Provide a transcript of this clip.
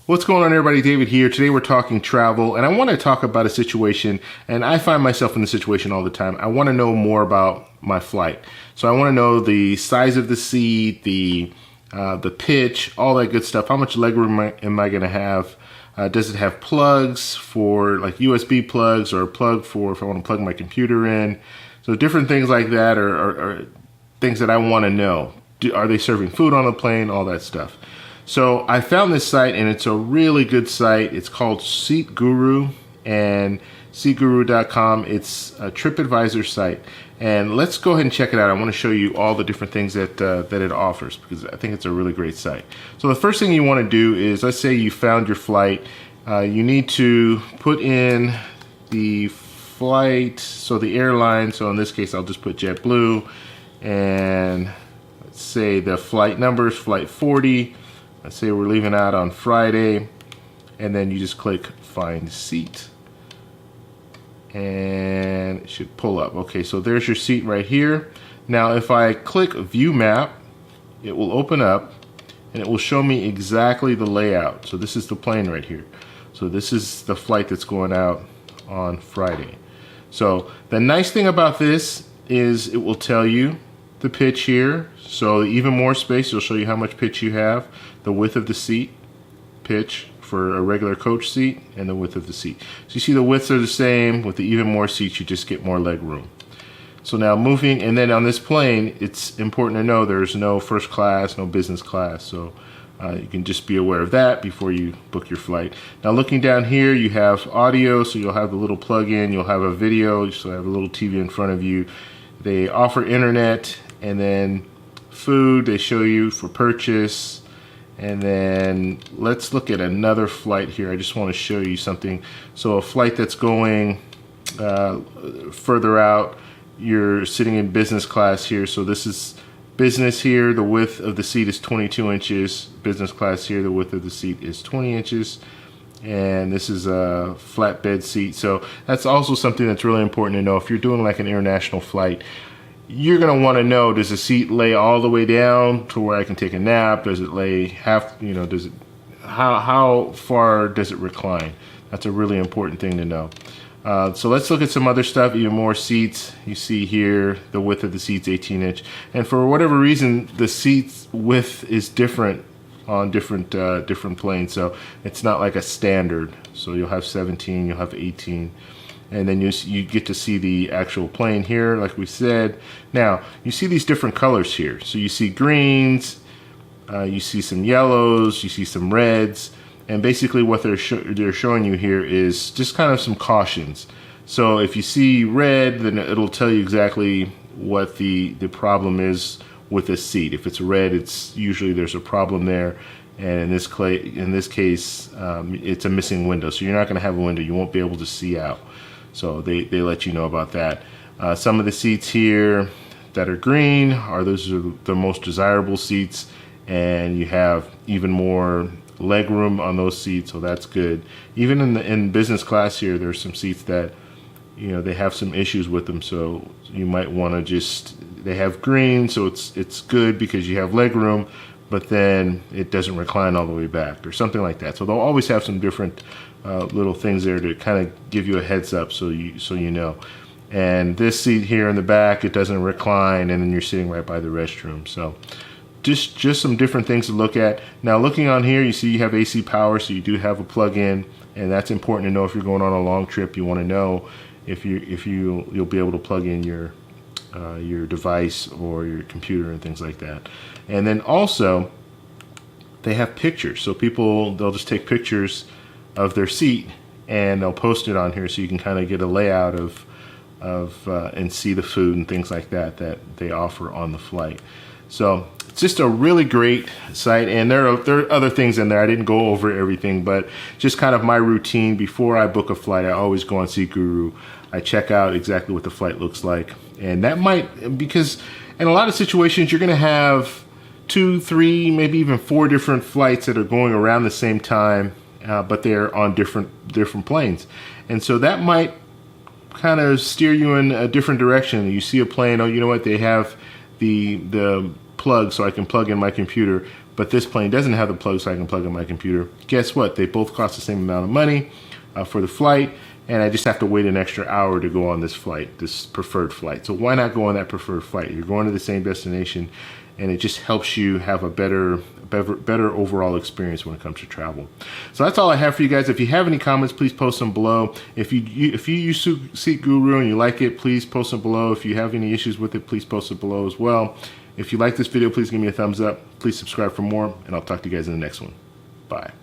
What's going on, everybody? David here. Today we're talking travel, and I want to talk about a situation, and I find myself in this situation all the time. I want to know more about my flight. So I want to know the size of the seat, the pitch, all that good stuff. How much legroom am I going to have? Does it have plugs for like USB plugs, or a plug for if I want to plug my computer in? So different things like that are things that I want to know. Are they serving food on the plane? All that stuff. So I found this site, and it's a really good site. It's called Seat Guru, and seatguru.com. It's a TripAdvisor site, and let's go ahead and check it out. I want to show you all the different things that it offers, because I think it's a really great site. So the first thing you want to do is, let's say you found your flight. You need to put in the flight, so the airline. So in this case, I'll just put JetBlue, and let's say the flight number is flight 40. Let's say we're leaving out on Friday, and then you just click find seat, and it should pull up. Okay, so there's your seat right here. Now if I click view map, it will open up, and it will show me exactly the layout. So this is the plane right here. So this is the flight that's going out on Friday. So the nice thing about this is it will tell you the pitch here. So even more space, it'll show you how much pitch you have, the width of the seat, pitch for a regular coach seat, and the width of the seat. So you see the widths are the same. With the even more seats, you just get more leg room. So now moving, and then on this plane, it's important to know there's no first class, no business class. So you can just be aware of that before you book your flight. Now looking down here, you have audio, so you'll have the little plug-in, you'll have a video, so you have a little TV in front of you. They offer internet, and then food they show you for purchase. And then let's look at another flight here. I just want to show you something. So a flight that's going further out, you're sitting in business class here. So this is business here. The width of the seat is 22 inches. Business class here, the width of the seat is 20 inches. And this is a flatbed seat. So that's also something that's really important to know. If you're doing like an international flight, you're going to want to know, does the seat lay all the way down to where I can take a nap? Does it lay half, does it, how far does it recline? That's a really important thing to know. So let's look at some other stuff, even more seats. You see here, the width of the seat's 18 inch. And for whatever reason, the seat's width is different on different planes. So it's not like a standard. So you'll have 17, you'll have 18. And then you get to see the actual plane here, like we said. Now, you see these different colors here. So you see greens, you see some yellows, you see some reds. And basically what they're showing you here is just kind of some cautions. So if you see red, then it'll tell you exactly what the problem is with this seat. If it's red, it's usually there's a problem there. And in this case, it's a missing window. So you're not going to have a window. You won't be able to see out. So they let you know about that. Some of the seats here that are green those are the most desirable seats, and you have even more leg room on those seats, so that's good. Even in business class here, there's some seats that they have some issues with them, so you might want to they have green, so it's good because you have leg room, but then it doesn't recline all the way back or something like that. So they'll always have some different little things there to kind of give you a heads up, so you know. And this seat here in the back, it doesn't recline, and then you're sitting right by the restroom. So just some different things to look at. Now looking on here, you see you have AC power, so you do have a plug-in, and that's important to know if you're going on a long trip. You want to know if you'll be able to plug in your device or your computer and things like that. And then also they have pictures, so they'll just take pictures of their seat and they'll post it on here, so you can kind of get a layout of and see the food and things like that they offer on the flight. So it's just a really great site, and there are other things in there. I didn't go over everything, but just kind of my routine before I book a flight, I always go on Seat Guru. I check out exactly what the flight looks like, and that might, because in a lot of situations you're going to have 2, 3, maybe even 4 different flights that are going around the same time, but they're on different planes, and so that might kind of steer you in a different direction. You see a plane, oh, you know what, they have the plug, so I can plug in my computer, but this plane doesn't have the plug so I can plug in my computer. Guess what? They both cost the same amount of money for the flight, and I just have to wait an extra hour to go on this flight, this preferred flight. So why not go on that preferred flight? You're going to the same destination, and it just helps you have a better overall experience when it comes to travel. So that's all I have for you guys. If you have any comments, please post them below. If you use SeatGuru and you like it, please post them below. If you have any issues with it, please post it below as well. If you like this video, please give me a thumbs up. Please subscribe for more, and I'll talk to you guys in the next one. Bye.